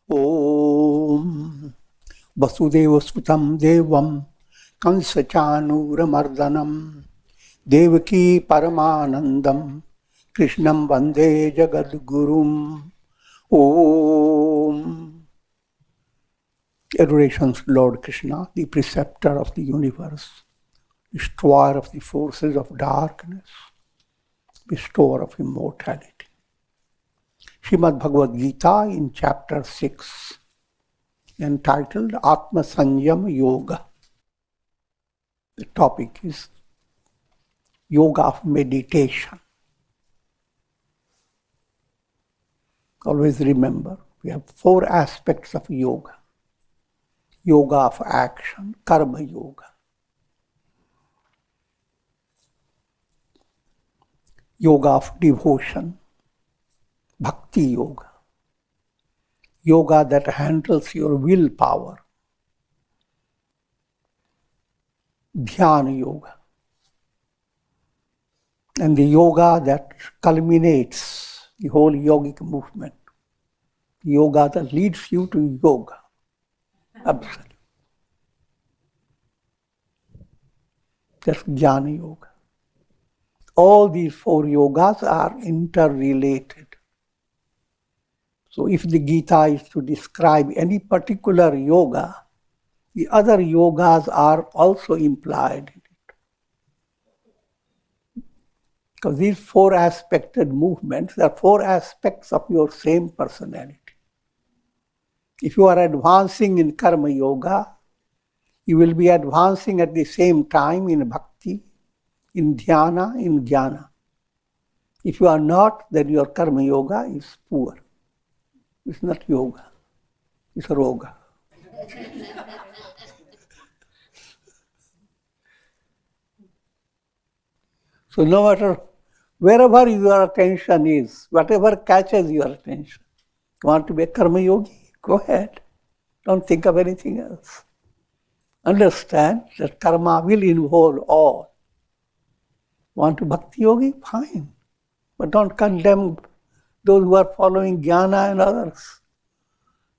Om Vasudeva Sutam Devam Kansachanuramardanam Devaki Paramanandam Krishnam Vande Jagadgurum. Om. Adorations to Lord Krishna, the preceptor of the universe, destroyer of the forces of darkness, bestower of immortality. Srimad Bhagavad Gita in chapter 6, entitled Atma Sanyam Yoga. The topic is Yoga of Meditation. Always remember, we have 4 aspects of yoga. Yoga of action, karma yoga. Yoga of devotion, bhakti yoga. Yoga that handles your willpower, dhyana yoga. And the yoga that culminates the whole yogic movement. Yoga that leads you to yoga. Absolutely. That's jnana yoga. All these 4 yogas are interrelated. So if the Gita is to describe any particular yoga, the other yogas are also implied in it. Because these 4 aspected movements are 4 aspects of your same personality. If you are advancing in karma yoga, you will be advancing at the same time in bhakti, in dhyana, in jnana. If you are not, then your karma yoga is poor. It's not yoga, it's roga. So no matter wherever your attention is, whatever catches your attention, you want to be a karma yogi? Go ahead. Don't think of anything else. Understand that karma will involve all. Want to bhakti yogi? Fine. But don't condemn those who are following jnana and others.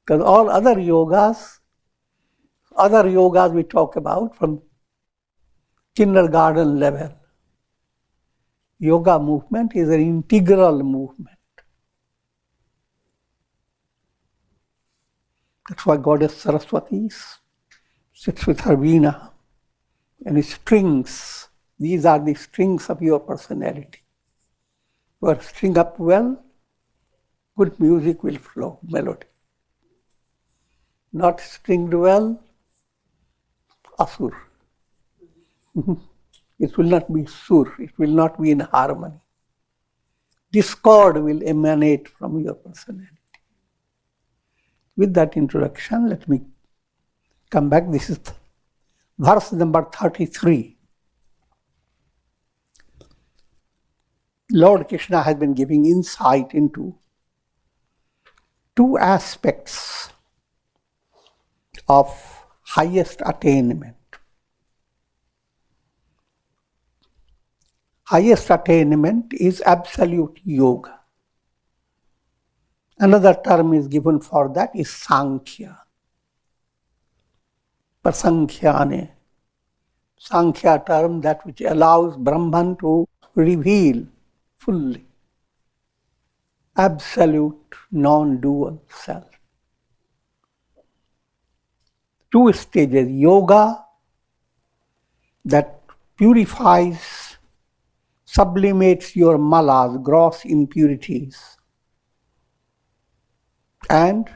Because all other yogas we talk about from kindergarten level. Yoga movement is an integral movement. That's why Goddess Saraswati sits with her veena and strings. These are the strings of your personality. You are string up well, good music will flow, melody. Not stringed well, asur. It will not be sur, it will not be in harmony. Discord will emanate from your personality. With that introduction, let me come back. This is verse number 33. Lord Krishna has been giving insight into 2 aspects of highest attainment. Highest attainment is absolute yoga. Another term is given for that is Sankhya. Prasankhyane. Sankhya term, that which allows Brahman to reveal fully absolute non-dual self. 2 stages. Yoga that purifies, sublimates your malas, gross impurities, and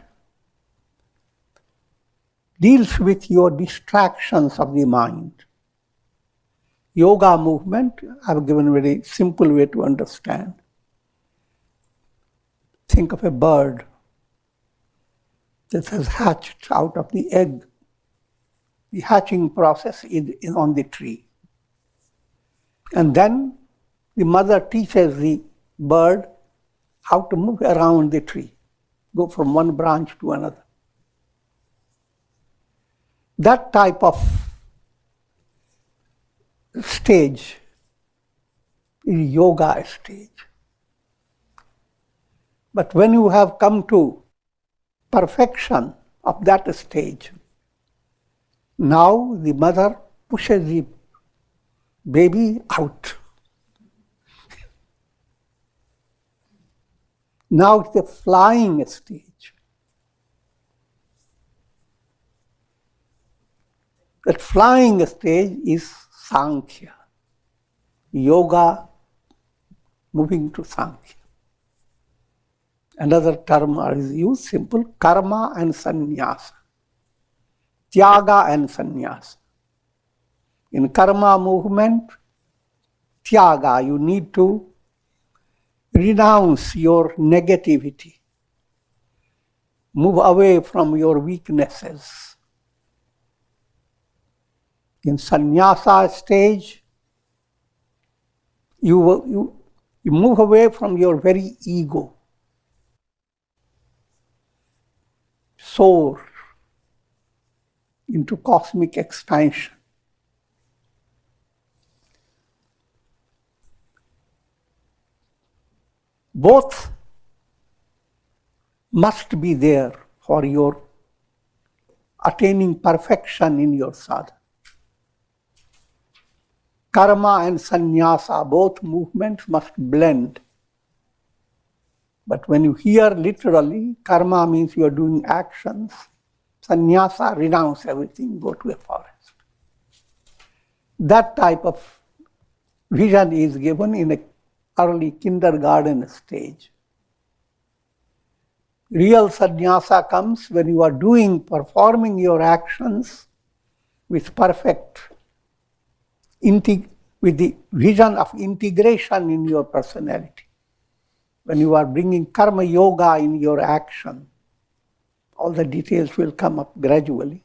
deals with your distractions of the mind. Yoga movement, I have given a very simple way to understand. Think of a bird that has hatched out of the egg. The hatching process is on the tree. And then the mother teaches the bird how to move around the tree, go from one branch to another. That type of stage is yoga stage. But when you have come to perfection of that stage. Now the mother pushes the baby out. Now it's the flying stage. That flying stage is Sankhya. Yoga moving to Sankhya. Another term is used, simple, karma and sannyasa. Tyaga and sannyasa. In karma movement, tyaga, you need to renounce your negativity. Move away from your weaknesses. In sannyasa stage, you move away from your very ego. Soar into cosmic expansion. Both must be there for your attaining perfection in your sadhana. Karma and sannyasa, both movements must blend. But when you hear literally, karma means you are doing actions. Sannyasa, renounce everything, go to a forest. That type of vision is given in an early kindergarten stage. Real sannyasa comes when you are performing your actions with with the vision of integration in your personality. When you are bringing karma yoga in your action, all the details will come up gradually.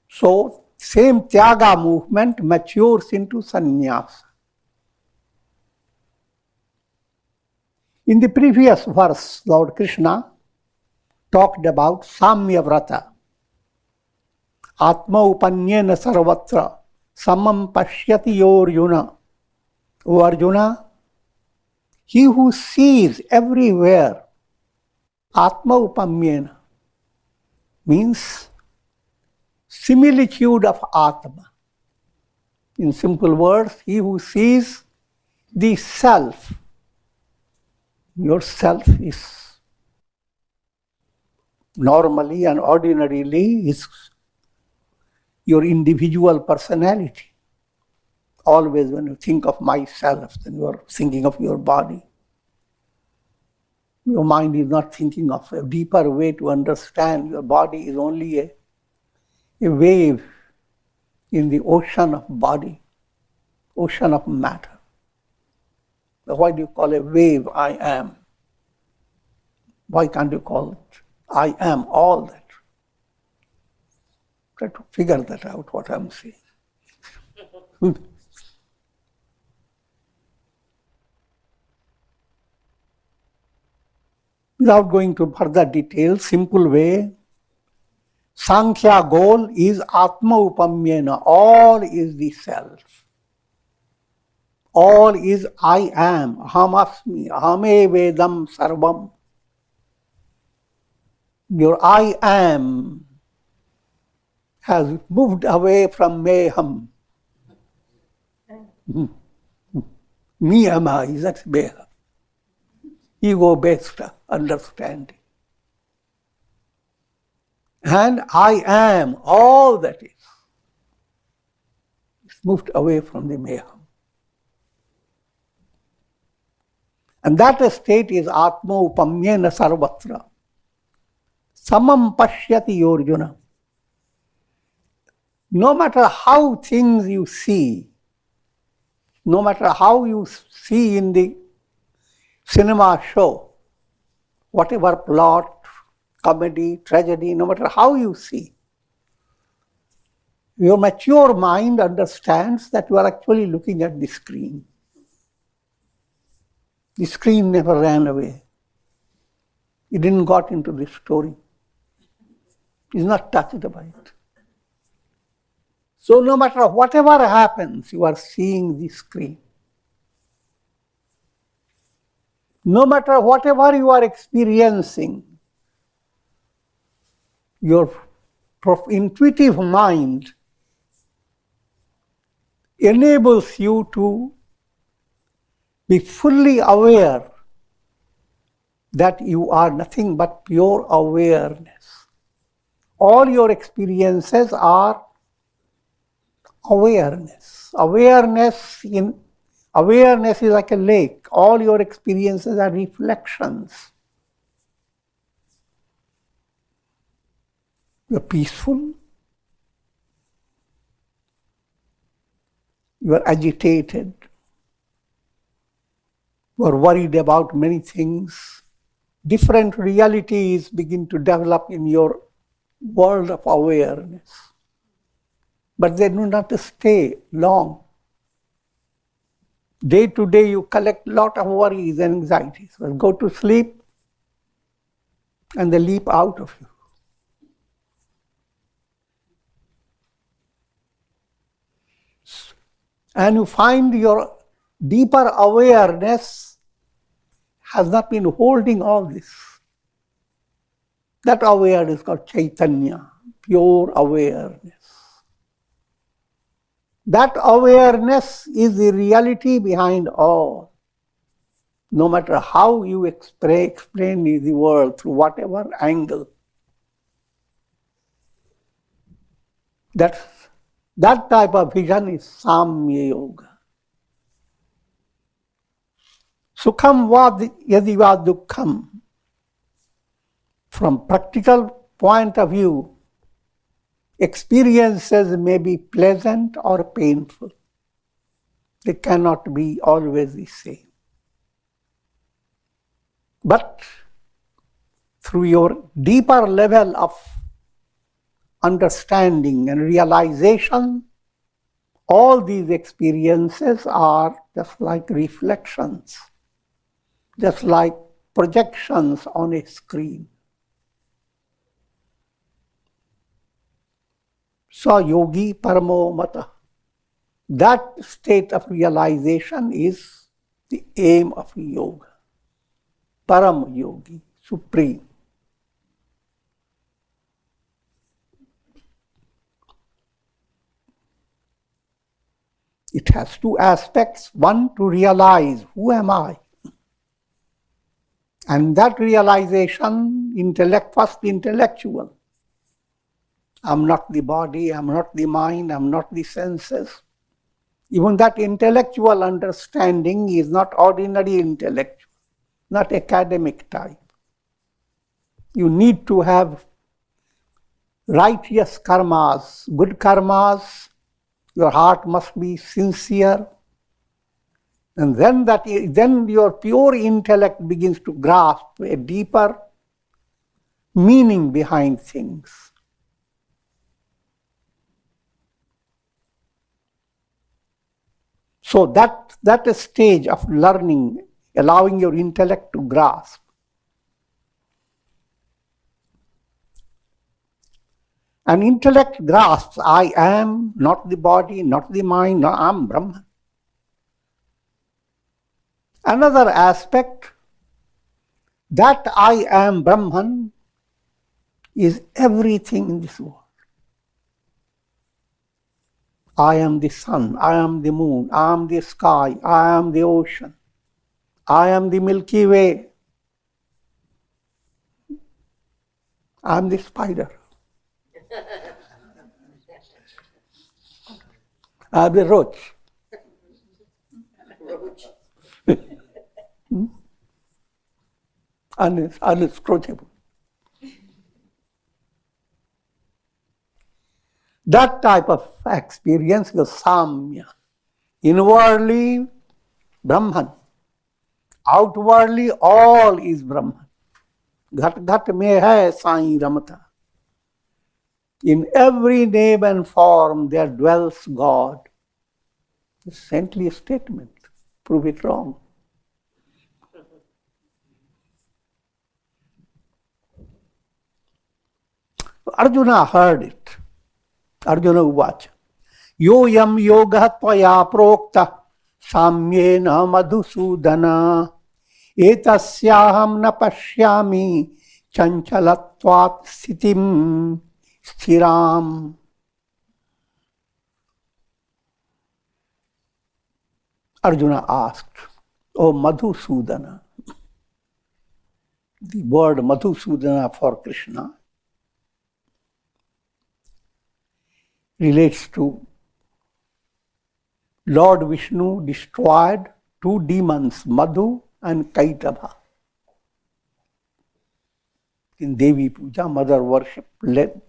So, same tyaga movement matures into sannyasa. In the previous verse, Lord Krishna talked about samya vrata. Atma upanyena sarvatra samam pashyati Arjuna. O Arjuna, he who sees everywhere, Atma upanyena, means similitude of Atma. In simple words, he who sees the self. Your self is normally and ordinarily is your individual personality. Always when you think of myself, then you are thinking of your body. Your mind is not thinking of a deeper way to understand. Your body is only a wave in the ocean of body, ocean of matter. Why do you call a wave I am? Why can't you call it I am all that? Try to figure that out, what I'm saying. Without going to further details, simple way, Sankhya goal is Atma upamyena, all is the self. All is I am, aham asmi, ahame vedam sarvam. Your I am has moved away from meham. Miyama is that meham. Ego-based understanding. And I am all that is. It's moved away from the meham. And that state is Atma upamyena sarvatra. Samam pashyati Arjuna. No matter how things you see, no matter how you see in the cinema show, whatever plot, comedy, tragedy, no matter how you see, your mature mind understands that you are actually looking at the screen. The screen never ran away. It didn't got into the story. It's not touched by it. So no matter whatever happens, you are seeing the screen. No matter whatever you are experiencing, your intuitive mind enables you to be fully aware that you are nothing but pure awareness. All your experiences are awareness. Awareness is like a lake. All your experiences are reflections. You're peaceful. You are agitated. You are worried about many things. Different realities begin to develop in your world of awareness. But they do not stay long. Day to day you collect a lot of worries and anxieties. Well, go to sleep and they leap out of you. And you find your deeper awareness has not been holding all this. That awareness is called Chaitanya, pure awareness. That awareness is the reality behind all. No matter how you explain the world through whatever angle. That type of vision is Samya Yoga. Sukham va yadiva dukkham. From practical point of view, experiences may be pleasant or painful. They cannot be always the same. But through your deeper level of understanding and realization, all these experiences are just like reflections, just like projections on a screen. Sa yogi paramo mata. That state of realization is the aim of yoga. Param yogi, supreme. It has two aspects. One, to realize, who am I? And that realization, first intellectual. I'm not the body, I'm not the mind, I'm not the senses. Even that intellectual understanding is not ordinary intellectual, not academic type. You need to have righteous karmas, good karmas. Your heart must be sincere. And then your pure intellect begins to grasp a deeper meaning behind things. So that stage of learning, allowing your intellect to grasp. An intellect grasps, I am not the body, not the mind, no, I am Brahman. Another aspect, that I am Brahman is everything in this world. I am the sun, I am the moon, I am the sky, I am the ocean, I am the Milky Way, I am the spider, I am the roach. Unscrutable. That type of experience is Samya. Inwardly, Brahman. Outwardly, all is Brahman. Ghat ghat mein hai Sai Ramata. In every name and form there dwells God. It's simply a statement. Prove it wrong. Arjuna heard it. Arjuna uvacha. Yoyam yoga tvaya prokta samyena madhusudana Etasyaham na pashyami chanchalatvat sitim sthiram. Arjuna asked, "O Madhusudana," the word Madhusudana for Krishna relates to Lord Vishnu destroyed two demons, Madhu and Kaitava. In Devi Puja, mother worship led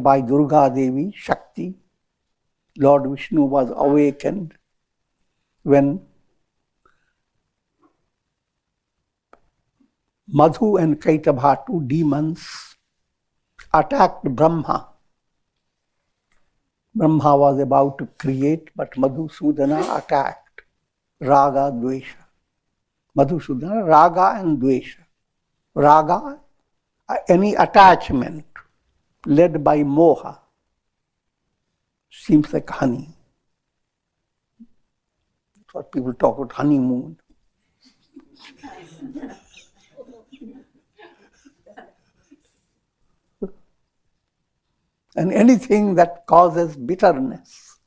by Durga Devi, Shakti, Lord Vishnu was awakened when Madhu and Kaitava, two demons, attacked Brahma. Brahma was about to create, but Madhusudana attacked. Raga, Dvesha. Madhusudana, Raga and Dvesha. Raga, any attachment led by moha, seems like honey. That's what people talk about, honeymoon. And anything that causes bitterness,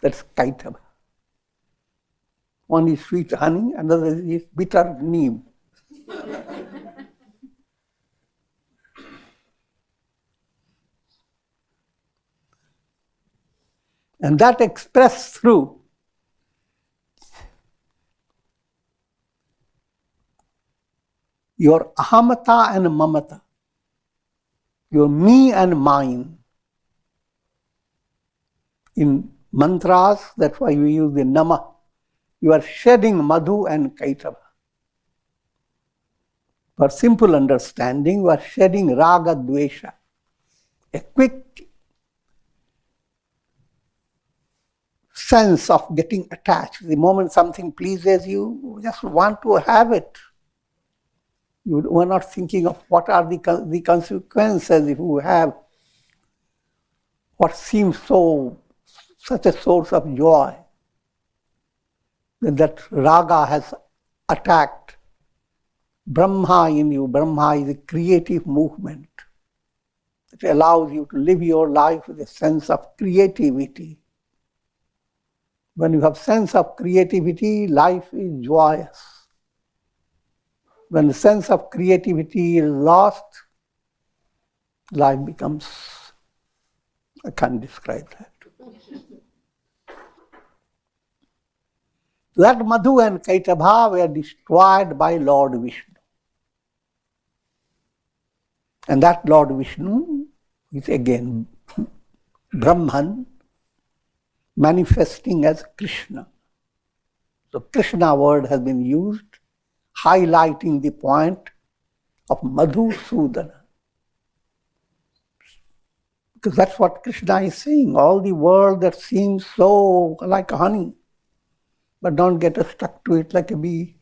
that's kaitava. One is sweet honey, another is bitter neem. And that expressed through your ahamata and mamata, your me and mine. In mantras, that's why we use the nama. You are shedding madhu and kaitava. For simple understanding, you are shedding raga dvesha. A quick sense of getting attached. The moment something pleases you, you just want to have it. You are not thinking of what are the consequences if you have what seems such a source of joy. That raga has attacked Brahma in you. Brahma is a creative movement. It allows you to live your life with a sense of creativity. When you have sense of creativity, life is joyous. When the sense of creativity is lost, life becomes, I can't describe that. That Madhu and Kaitava were destroyed by Lord Vishnu. And that Lord Vishnu is again Brahman, manifesting as Krishna. So Krishna word has been used, highlighting the point of Madhusudana. Because that's what Krishna is saying. All the world that seems so like honey, but don't get stuck to it like a bee.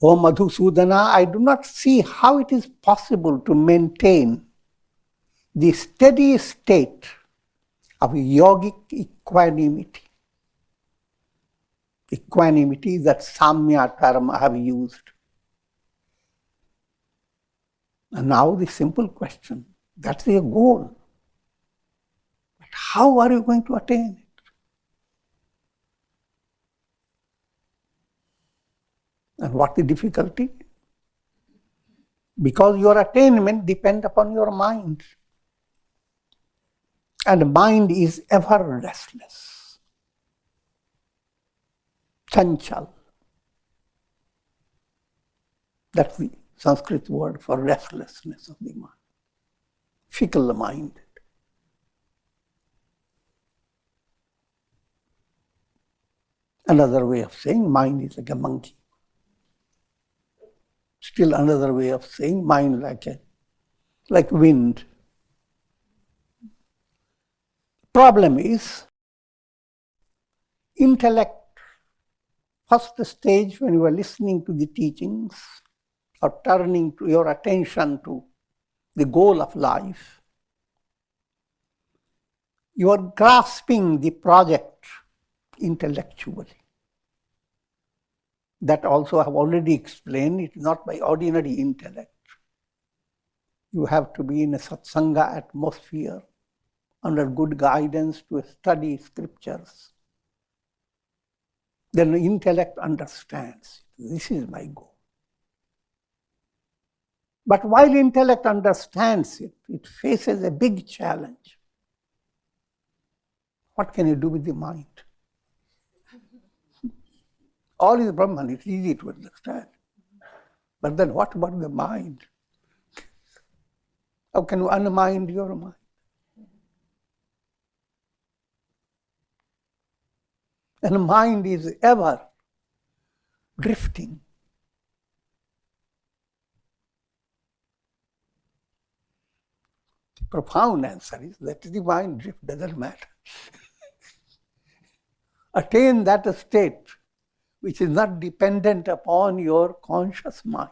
O Madhusudana, I do not see how it is possible to maintain the steady state of yogic equanimity. Equanimity, that Samya term I have used. And now the simple question, that's your goal. But how are you going to attain it? And what the difficulty? Because your attainment depends upon your mind. And mind is ever restless. Chanchal. That's the Sanskrit word for restlessness of the mind. Fickle mind. Another way of saying mind is like a monkey. Still another way of saying mind like wind. Problem is, intellect, first stage when you are listening to the teachings or turning to your attention to the goal of life, You are grasping the project intellectually. That also I have already explained, it is not by ordinary intellect. You have to be in a satsanga atmosphere, under good guidance to study scriptures. Then the intellect understands, this is my goal. But while intellect understands it, it faces a big challenge. What can you do with the mind? All is Brahman, it's easy to understand. But then what about the mind? How can you unmind your mind? And the mind is ever drifting. The profound answer is that the mind drift doesn't matter. Attain that state which is not dependent upon your conscious mind.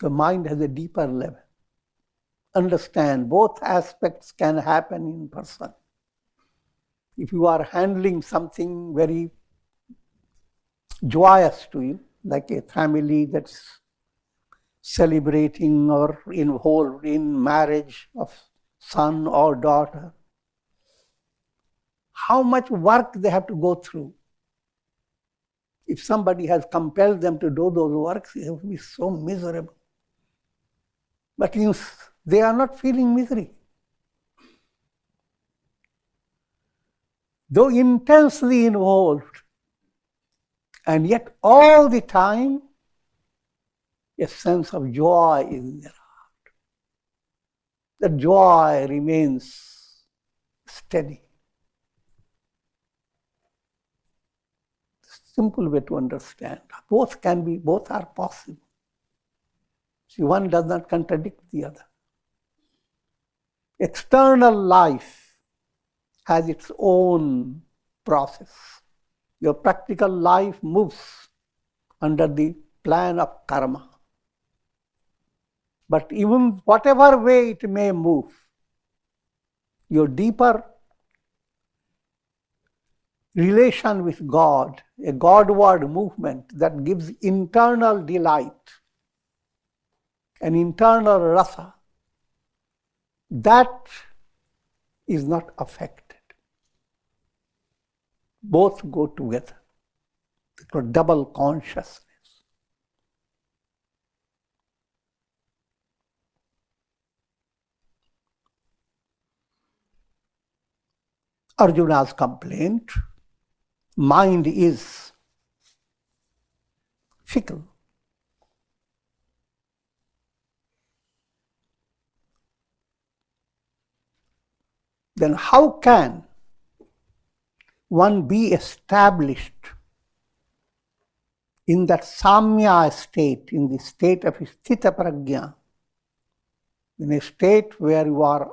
The mind has a deeper level. Understand, both aspects can happen in person. If you are handling something very joyous to you, like a family that's celebrating or involved in marriage of son or daughter, how much work they have to go through. If somebody has compelled them to do those works, they have to be so miserable. But they are not feeling misery. Though intensely involved, and yet all the time, a sense of joy is in their heart. The joy remains steady. Simple way to understand. Both are possible. See, one does not contradict the other. External life has its own process. Your practical life moves under the plan of karma. But even whatever way it may move, your deeper relation with God, a Godward movement that gives internal delight, an internal rasa, that is not affected. Both go together. It's a double consciousness. Arjuna's complaint, mind is fickle. Then how can one be established in that samya state, in the state of sthita prajna, in a state where you are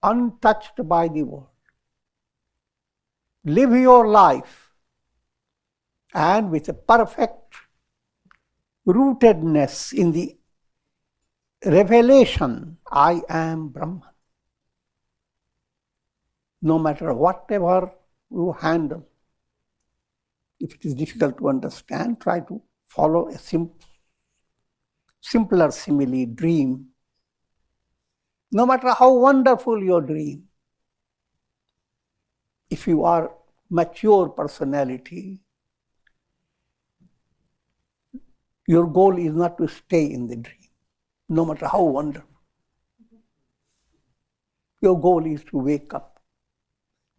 untouched by the world? Live your life and with a perfect rootedness in the revelation, I am Brahman. No matter whatever you handle, if it is difficult to understand, try to follow a simpler simile, dream. No matter how wonderful your dream, if you are mature personality, your goal is not to stay in the dream, no matter how wonderful. Your goal is to wake up.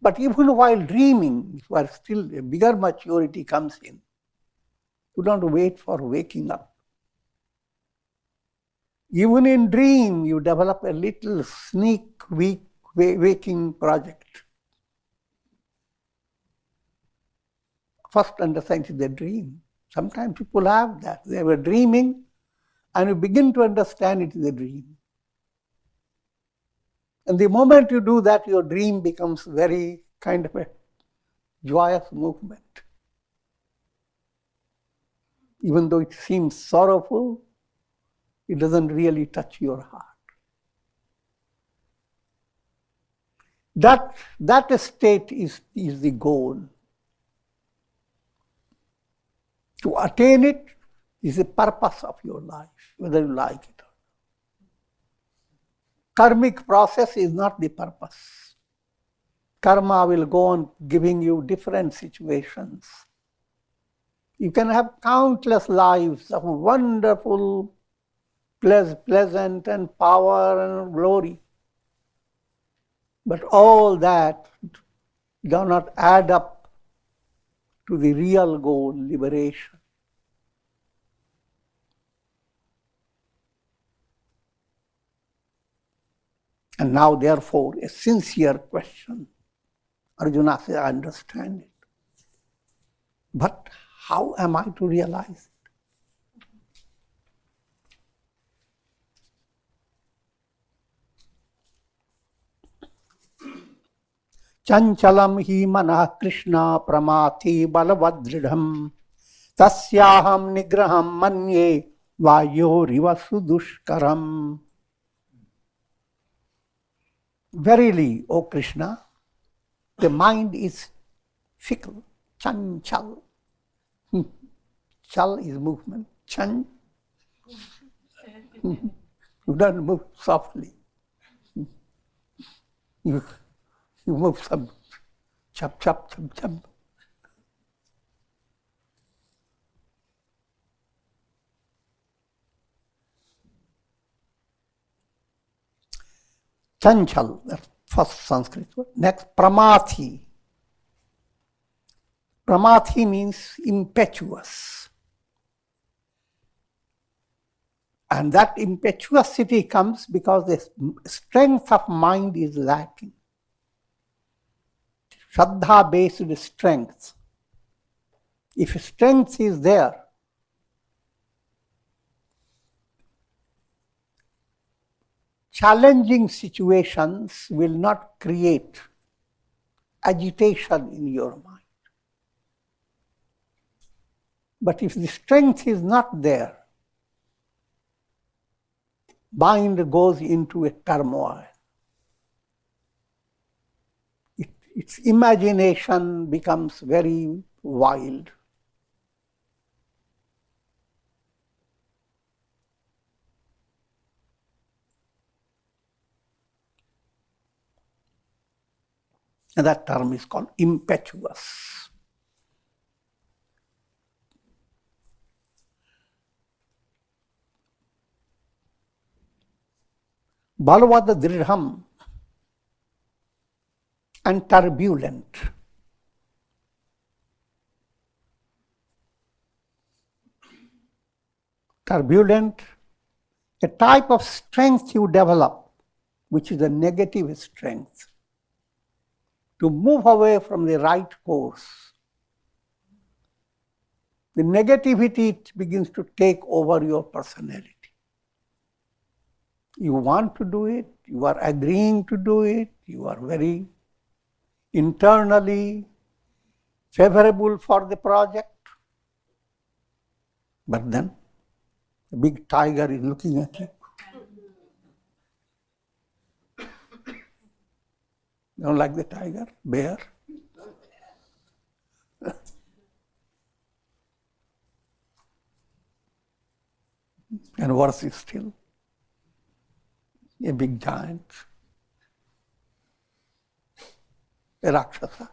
But even while dreaming, where still a bigger maturity comes in, you don't wait for waking up. Even in dream, you develop a little sneak waking project. First understand it is a dream. Sometimes people have that. They were dreaming and you begin to understand it is a dream. And the moment you do that, your dream becomes very kind of a joyous movement. Even though it seems sorrowful, it doesn't really touch your heart. That state is the goal. To attain it is the purpose of your life, whether you like it or not. Karmic process is not the purpose. Karma will go on giving you different situations. You can have countless lives of wonderful, pleasant and power and glory. But all that does not add up to the real goal, liberation. And now, therefore, a sincere question. Arjuna says, I understand it. But how am I to realize it? Chanchalam hi manah Krishna pramathi balavadridham tasyaham nigraham manye vayoriva sudushkaram. Verily, O Krishna, the mind is fickle, chanchal. Chal is movement, chan. You don't move softly. You move some chop, chop, chop, chop. Chanchal, that's first Sanskrit word. Next, pramathi. Pramathi means impetuous. And that impetuosity comes because the strength of mind is lacking. Shraddha-based strength. If strength is there, challenging situations will not create agitation in your mind. But if the strength is not there, mind goes into a turmoil. Its imagination becomes very wild. And that term is called impetuous. Balvada dridham and turbulent. Turbulent, a type of strength you develop, which is a negative strength, to move away from the right course. The negativity begins to take over your personality. You want to do it, you are agreeing to do it, you are very internally favorable for the project. But then, the big tiger is looking at you. You don't like the tiger, bear? And worse is still, a big giant, a Rakshasa.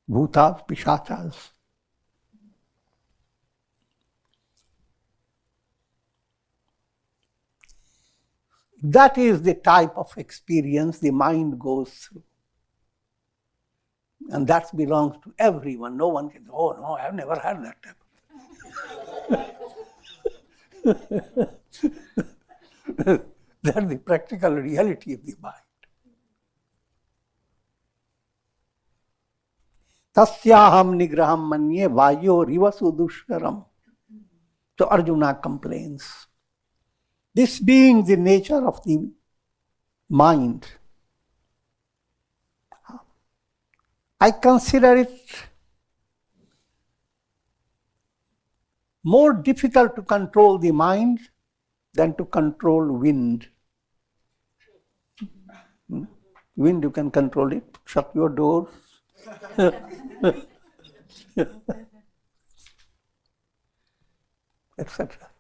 Bhutas, Pishachas. That is the type of experience the mind goes through. And that belongs to everyone. No one can say, oh no, I've never had that type. That's the practical reality of the mind. Tasyaham nigraham manye vayo rivasu dushkaram. So Arjuna complains. This being the nature of the mind, I consider it more difficult to control the mind than to control wind. Wind, you can control it. Shut your doors. Etc.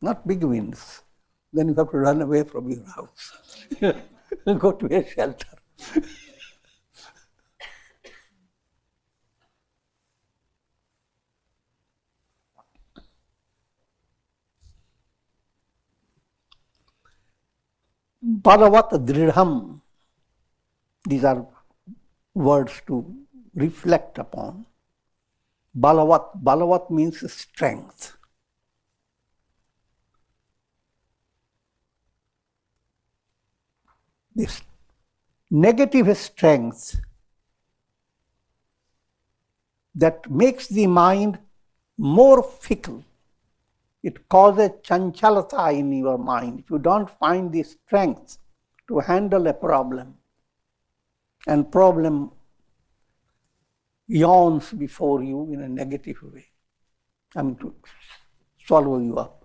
Not big winds. Then you have to run away from your house. Go to a shelter. Balavat dridham. These are words to reflect upon. Balavat means strength. This negative strength that makes the mind more fickle. It causes chanchalata in your mind. If you don't find the strength to handle a problem, and problem yawns before you in a negative way, to swallow you up.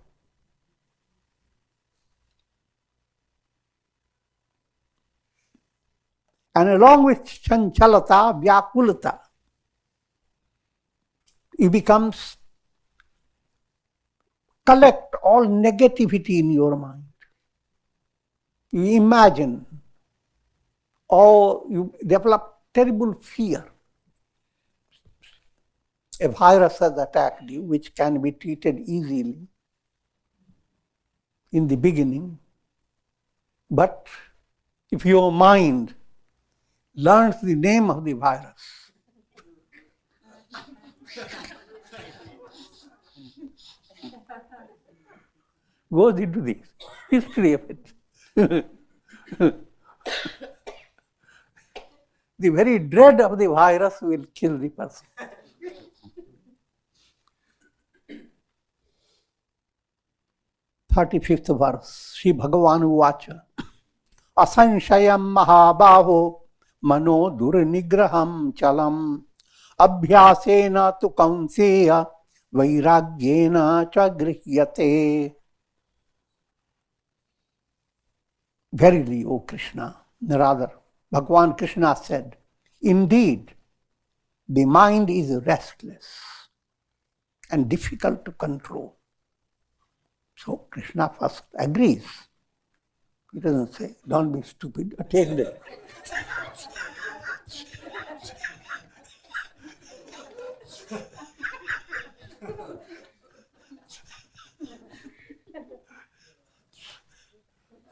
And along with chanchalata, vyakulata, it becomes collect all negativity in your mind. You imagine, or you develop terrible fear. A virus has attacked you, which can be treated easily in the beginning. But if your mind learns the name of the virus, goes into the history of it. The very dread of the virus will kill the person. 35th verse, Sri Bhagavan Uvacha, Asanshayam Mahabaho Mano Durnigraham Chalam Abhyasena tu Kaunseya Vairagyena cha Grihyate. Verily, O Krishna, rather, Bhagavan Krishna said, indeed, the mind is restless and difficult to control. So Krishna first agrees. He doesn't say, don't be stupid, take that.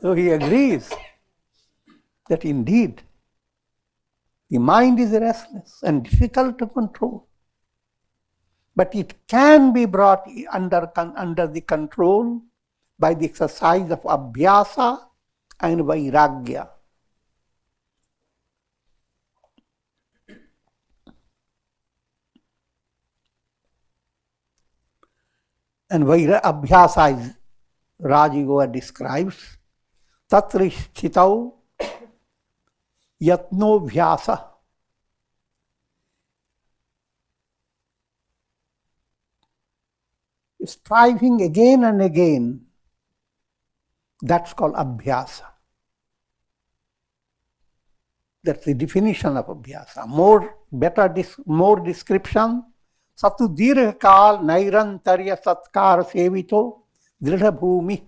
So he agrees that indeed the mind is restless and difficult to control. But it can be brought under the control by the exercise of abhyasa and vairagya. And abhyasa is, Rajigoa describes, tatra sthitau yatno vyasa. Striving again and again, that's called abhyasa. That's the definition of abhyasa. More description. Satu dirghakal nairantarya satkar sevito dridha bhumi.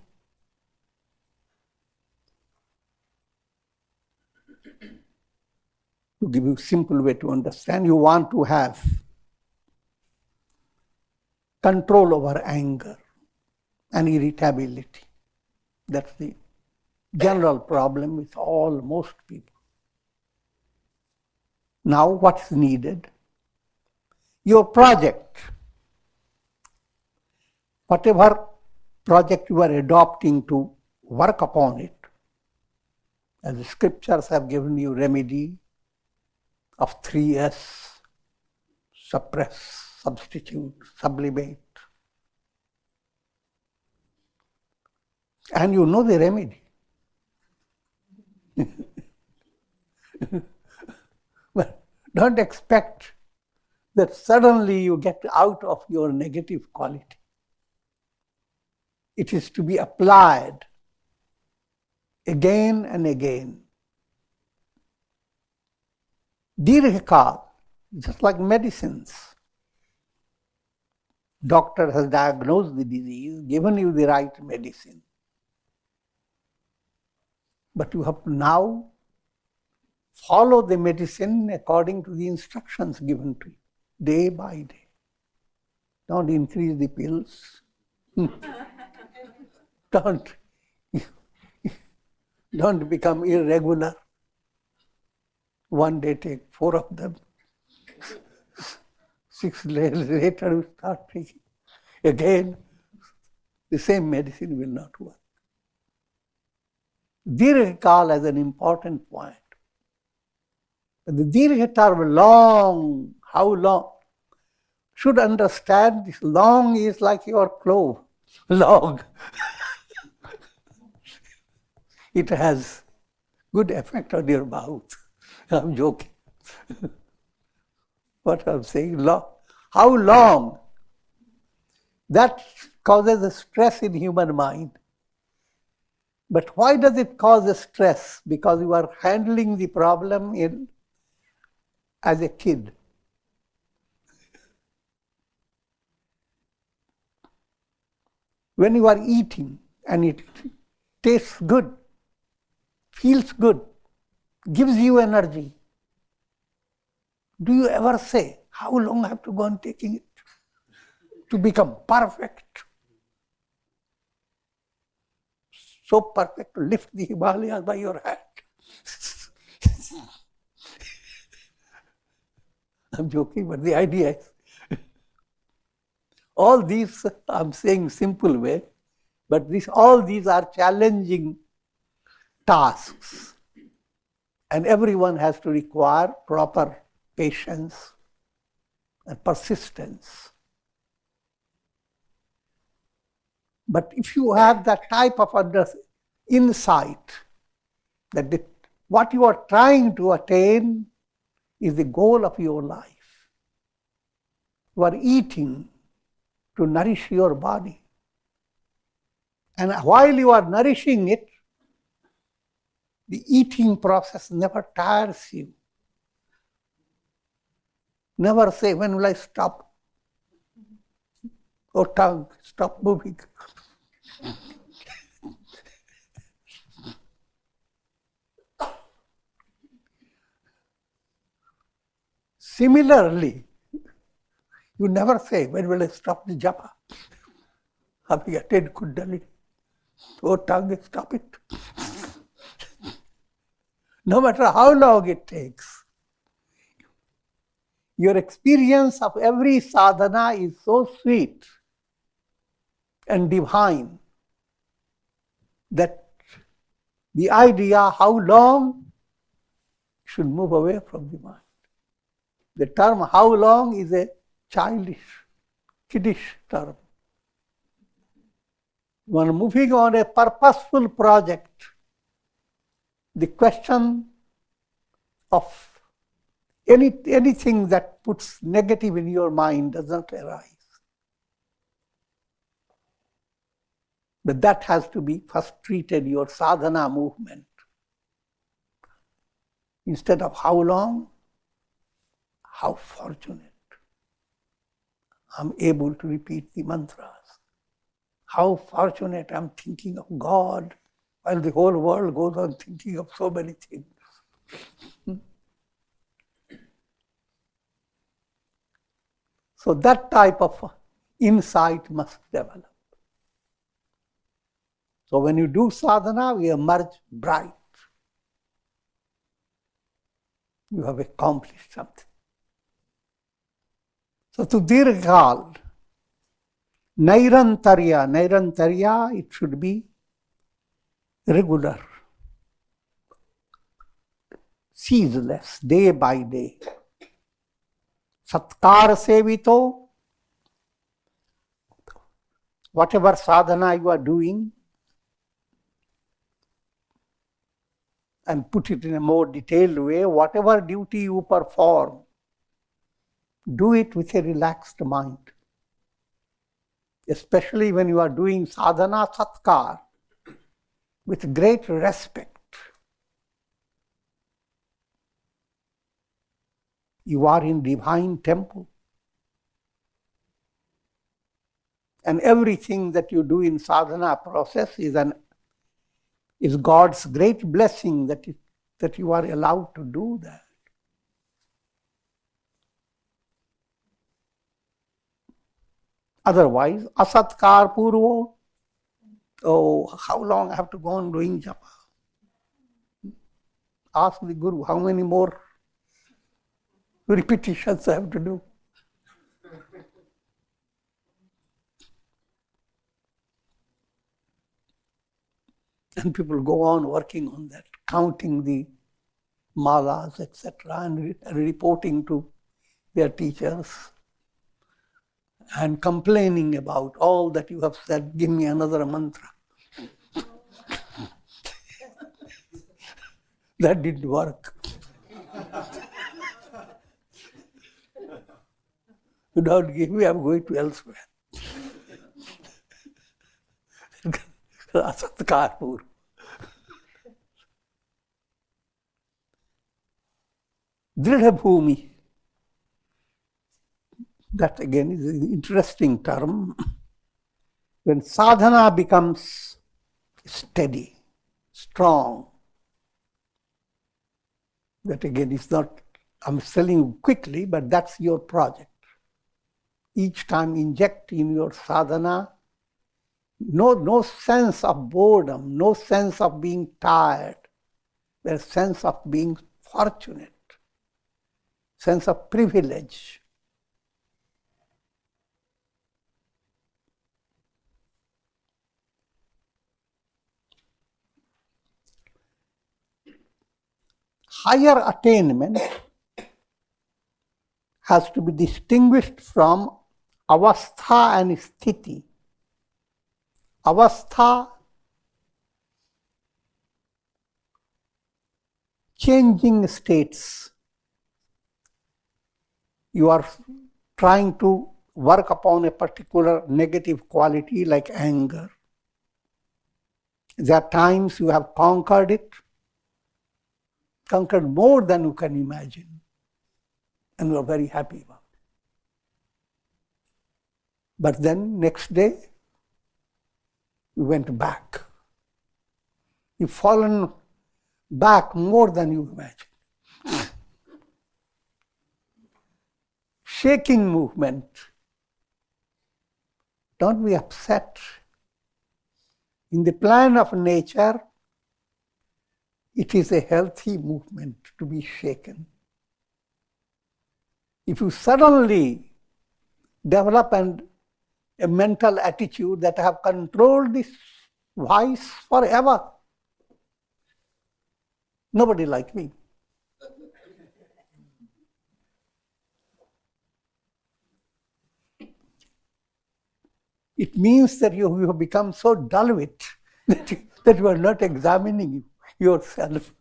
To give you a simple way to understand, you want to have control over anger and irritability. That's the general problem with most people. Now, what's needed? Your project, whatever project you are adopting to work upon it, as the scriptures have given you remedy of 3S, suppress, substitute, sublimate. And you know the remedy. But don't expect that suddenly you get out of your negative quality. It is to be applied again and again. Dirghakal, just like medicines. Doctor has diagnosed the disease, given you the right medicine. But you have to now follow the medicine according to the instructions given to you, day by day. Don't increase the pills. Don't become irregular. One day take 4 of them. 6 days later you start taking. Again, the same medicine will not work. Dirghakal as an important point. The Dirgha term, long, how long? Should understand this long is like your clove. Long. It has good effect on your mouth. I'm joking. What I'm saying, long. How long? That causes a stress in human mind. But why does it cause a stress? Because you are handling the problem as a kid. When you are eating and it tastes good, feels good, gives you energy, do you ever say, how long I have to go on taking it to become perfect? So perfect to lift the Himalayas by your hand. I'm joking, but the idea is, all these, I'm saying simple way, but all these are challenging tasks. And everyone has to require proper patience and persistence. But if you have that type of insight that what you are trying to attain is the goal of your life. You are eating to nourish your body. And while you are nourishing it, the eating process never tires you. Never say, when will I stop? Oh, tongue, stop moving. Similarly, you never say, when will I stop the japa? Having attained Kundalini. Oh, tongue, stop it. No matter how long it takes. Your experience of every sadhana is so sweet and divine that the idea how long should move away from the mind. The term how long is a childish, kiddish term. When moving on a purposeful project, the question of anything that puts negative in your mind does not arise. But that has to be first treated, your sadhana movement. Instead of how long, how fortunate. I'm able to repeat the mantras. How fortunate I'm thinking of God while the whole world goes on thinking of so many things. So that type of insight must develop. So when you do sadhana, we emerge bright. You have accomplished something. So to dirghakal, nairantarya, it should be regular, ceaseless, day by day. Satkar sevito, whatever sadhana you are doing, and put it in a more detailed way, whatever duty you perform, do it with a relaxed mind. especially when you are doing sadhana satkar with great respect. You are in divine temple. And everything that you do in sadhana process is God's great blessing that you are allowed to do that. Otherwise, asatkar purvo, oh, how long I have to go on doing japa? Ask the Guru, how many more repetitions I have to do? And people go on working on that, counting the malas, etc., and reporting to their teachers and complaining about all that you have said. Give me another mantra. That didn't work. You don't give me, I'm going to elsewhere. Asatkarpur. Dridha bhumi. That again is an interesting term. When sadhana becomes steady, strong, that again is not, I'm telling you quickly, but that's your project. Each time inject in your sadhana no sense of boredom, no sense of being tired. There's a sense of being fortunate, sense of privilege. Higher attainment has to be distinguished from avastha and sthiti. Avastha, changing states. You are trying to work upon a particular negative quality like anger. There are times you have conquered it, conquered more than you can imagine, and you are very happy about it. But then next day, you went back. You've fallen back more than you imagined. Shaking movement. Don't be upset. In the plan of nature, it is a healthy movement to be shaken. If you suddenly develop a mental attitude that I have controlled this vice forever, nobody like me. It means that you have become so dull-wit that you are not examining yourself.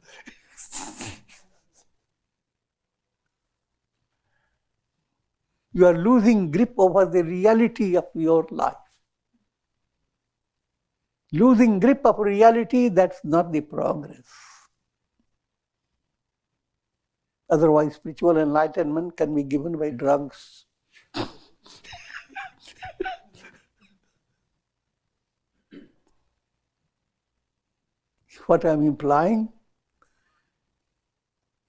You are losing grip over the reality of your life. Losing grip of reality, that's not the progress. Otherwise, spiritual enlightenment can be given by drugs. What I'm implying?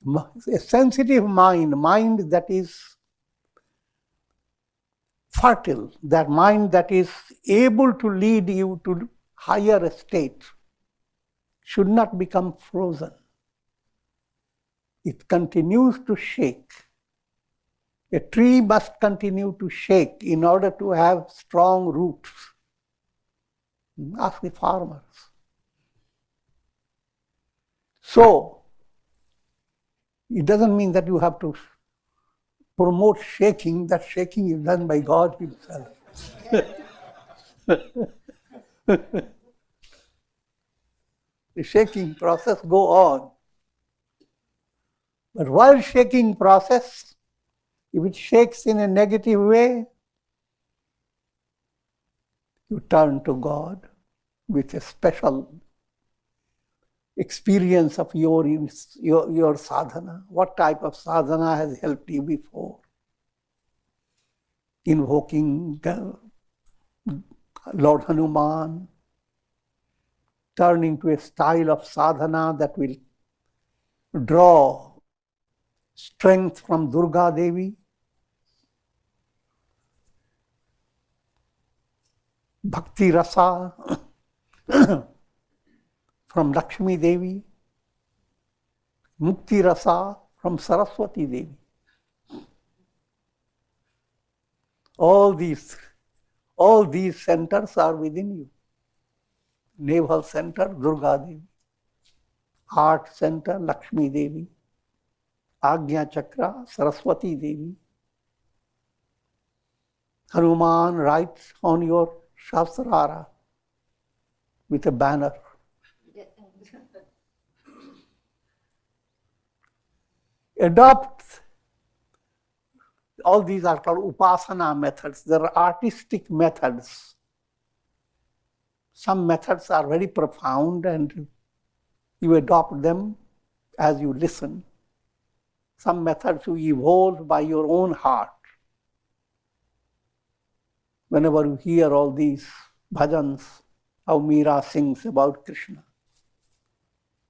A sensitive mind that is fertile, that mind that is able to lead you to higher state, should not become frozen. It continues to shake. A tree must continue to shake in order to have strong roots. Ask the farmers. So, it doesn't mean that you have to promote shaking. That shaking is done by God Himself. The shaking process go on. But while shaking process, if it shakes in a negative way, You turn to God with a special experience of your sadhana. What type of sadhana has helped you before? Invoking Lord Hanuman, turning to a style of sadhana that will draw strength from Durga Devi, Bhakti Rasa from Lakshmi Devi, Mukti Rasa from Saraswati Devi. All these centers are within you. Naval center, Durga Devi. Heart center, Lakshmi Devi. Agnya Chakra, Saraswati Devi. Hanuman writes on your Shastrara with a banner. Adopt. All these are called upasana methods. There are artistic methods. Some methods are very profound and you adopt them as you listen. Some methods you evolve by your own heart. Whenever you hear all these bhajans, how Meera sings about Krishna,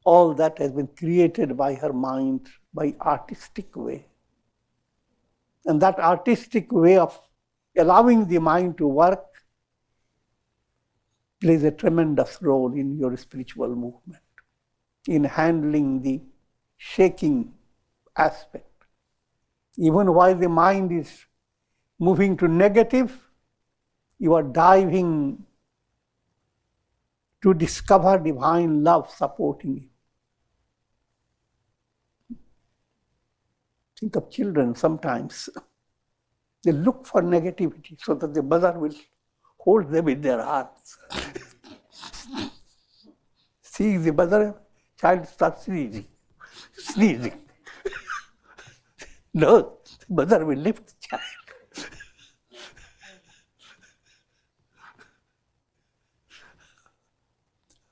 all that has been created by her mind by artistic way. And that artistic way of allowing the mind to work plays a tremendous role in your spiritual movement, in handling the shaking aspect. Even while the mind is moving to negative, you are diving to discover divine love supporting you. Think of children sometimes. They look for negativity so that the mother will hold them in their arms. See the mother, child starts sneezing. No, the mother will lift the child.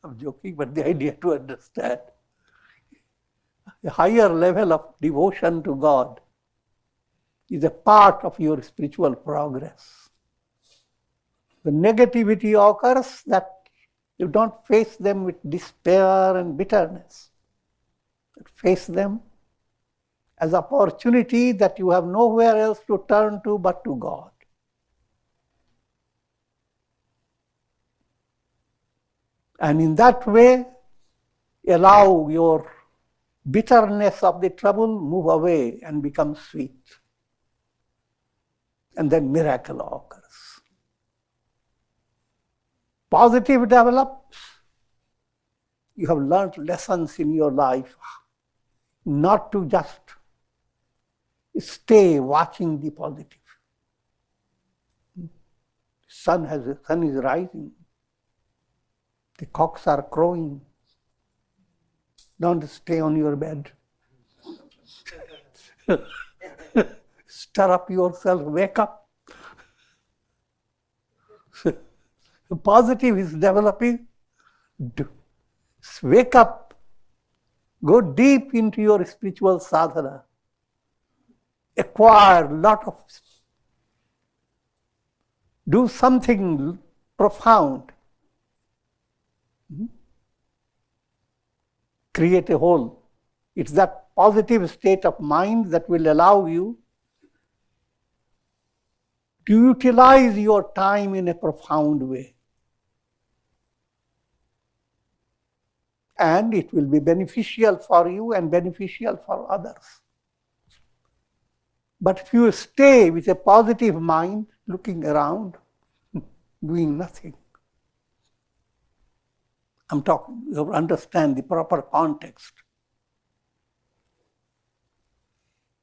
I'm joking, but the idea to understand. A higher level of devotion to God is a part of your spiritual progress. The negativity occurs that you don't face them with despair and bitterness. But face them as opportunity that you have nowhere else to turn to but to God. And in that way, allow your bitterness of the trouble move away and become sweet. And then miracle occurs. Positive develops. You have learned lessons in your life not to just stay watching the positive. Sun is rising. The cocks are crowing. Don't stay on your bed. Stir up yourself, wake up. The positive is developing. Wake up. Go deep into your spiritual sadhana. Acquire a lot of. Do something profound. Create a whole. It's that positive state of mind that will allow you to utilize your time in a profound way. And it will be beneficial for you and beneficial for others. But if you stay with a positive mind, looking around, doing nothing, I'm talking, you have to understand the proper context.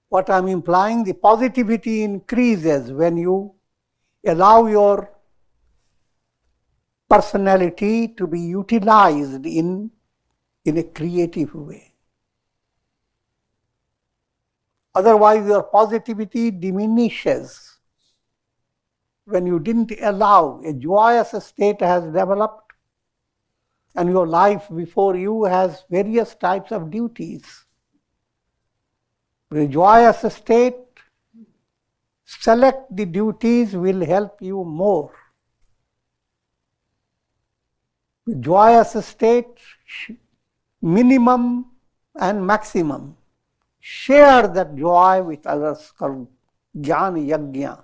What I'm implying, the positivity increases when you allow your personality to be utilized in a creative way. Otherwise, your positivity diminishes when you didn't allow, a joyous state has developed, and your life before you has various types of duties. The joyous state, select the duties will help you more. The joyous state, minimum and maximum. Share that joy with others, called Jnana Yajna.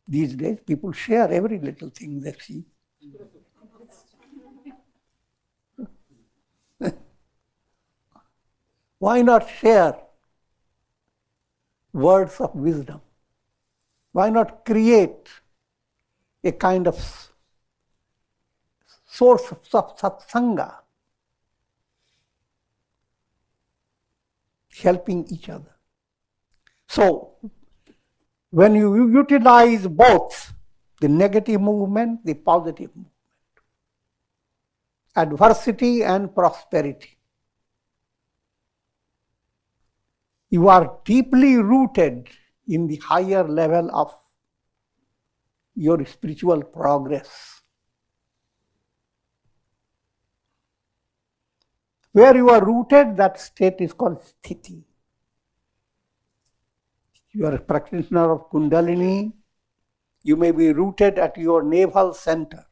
These days, people share every little thing they see. Why not share words of wisdom? Why not create a kind of source of satsanga, helping each other? So, when you utilize both the negative movement, the positive movement, adversity and prosperity, you are deeply rooted in the higher level of your spiritual progress. Where you are rooted, that state is called sthiti. You are a practitioner of Kundalini, you may be rooted at your navel center.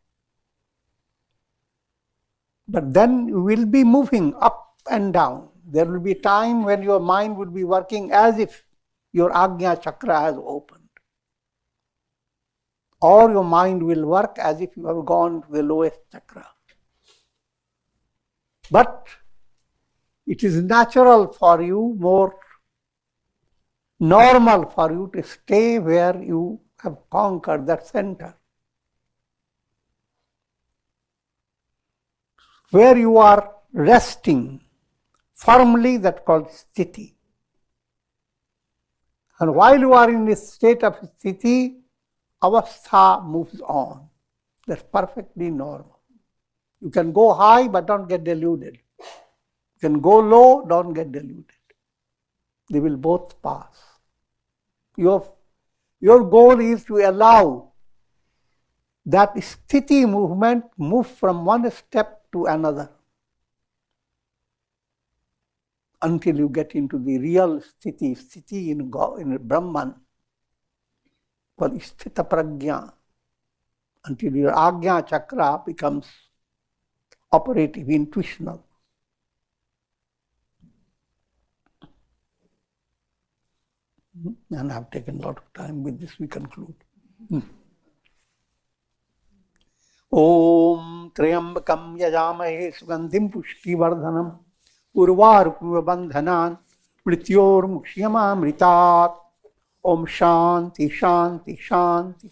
But then you will be moving up and down. There will be a time when your mind will be working as if your Ajna chakra has opened. Or your mind will work as if you have gone to the lowest chakra. But it is natural for you, more normal for you to stay where you have conquered that center. Where you are resting firmly, that called sthiti. And while you are in this state of sthiti, avastha moves on. That's perfectly normal. You can go high, but don't get deluded. You can go low, don't get deluded. They will both pass. Your goal is to allow that sthiti movement move from one step to another until you get into the real sthiti in Brahman, called sthita prajna, until your Ajna chakra becomes operative, intuitional. And I have taken a lot of time. With this we conclude. Om Triambakam Yajamahe Sugandhim Pushtivardhanam Urvarukuva Bandhanan Mrityor Mukshiyama Mritat. Om Shanti Shanti Shanti.